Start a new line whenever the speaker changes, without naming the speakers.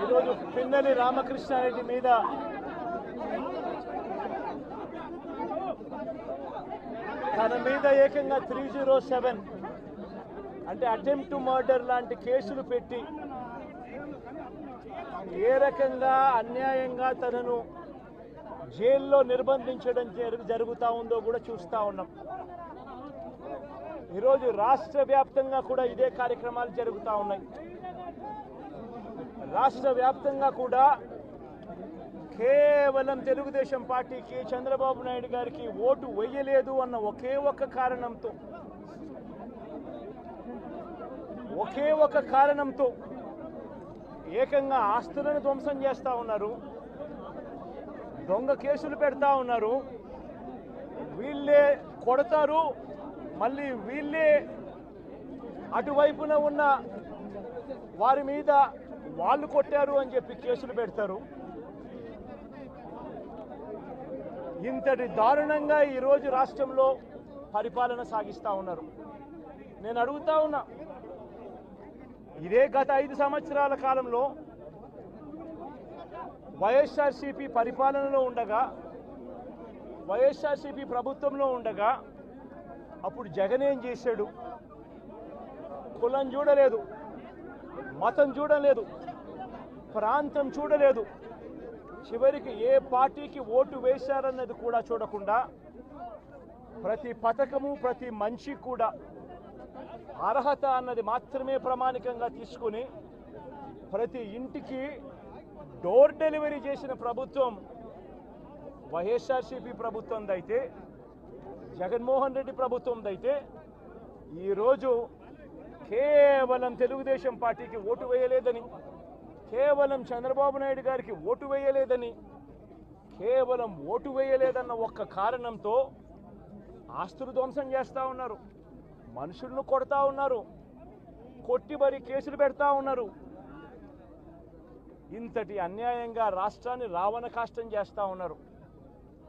ఈరోజు పిన్నెల్లి రామకృష్ణారెడ్డి మీద తన మీద ఏకంగా 307 అంటే అటెంప్ట్ టు మర్డర్ లాంటి కేసులు పెట్టి ఏ రకంగా అన్యాయంగా తనను జైల్లో నిర్బంధించడం జరుగుతూ ఉందో కూడా చూస్తూ ఉన్నాం. ఈరోజు రాష్ట్ర వ్యాప్తంగా కూడా ఇదే కార్యక్రమాలు జరుగుతూ ఉన్నాయి. రాష్ట్ర వ్యాప్తంగా కూడా కేవలం తెలుగుదేశం పార్టీకి చంద్రబాబు నాయుడు గారికి ఓటు వేయలేదు అన్న ఒకే ఒక కారణంతో ఏకంగా ఆస్తులను ధ్వంసం చేస్తూ ఉన్నారు, దొంగ కేసులు పెడతా ఉన్నారు. వీళ్ళే కొడతారు, మళ్ళీ వీళ్ళే అటువైపున ఉన్న వారి మీద వాళ్ళు కొట్టారు అని చెప్పి కేసులు పెడతారు. ఇంతటి దారుణంగా ఈరోజు రాష్ట్రంలో పరిపాలన సాగిస్తూ ఉన్నారు. నేను అడుగుతా ఉన్నా, ఇదే గత 5 సంవత్సరాల కాలంలో వైఎస్ఆర్సీపీ పరిపాలనలో ఉండగా, వైఎస్ఆర్సీపీ ప్రభుత్వంలో ఉండగా అప్పుడు జగన్ ఏం చేశాడు? కులం చూడలేదు, మతం చూడలేదు, ప్రాంతం చూడలేదు, చివరికి ఏ పార్టీకి ఓటు వేశారన్నది కూడా చూడకుండా ప్రతి పథకము ప్రతి మనిషి కూడా అర్హత అన్నది మాత్రమే ప్రామాణికంగా తీసుకుని ప్రతి ఇంటికి డోర్ డెలివరీ చేసిన ప్రభుత్వం వైఎస్ఆర్సీపీ ప్రభుత్వందైతే, జగన్మోహన్ రెడ్డి ప్రభుత్వందైతే ఈరోజు కేవలం తెలుగుదేశం పార్టీకి ఓటు వేయలేదని, కేవలం చంద్రబాబు నాయుడు గారికి ఓటు వేయలేదని, కేవలం ఓటు వేయలేదన్న ఒక్క కారణంతో ఆస్తులు ధ్వంసం చేస్తూ ఉన్నారు, మనుషులను కొడతా ఉన్నారు, కొట్టి మరి కేసులు పెడతా ఉన్నారు. ఇంతటి అన్యాయంగా రాష్ట్రాన్ని రావణ కాష్టం చేస్తూ ఉన్నారు.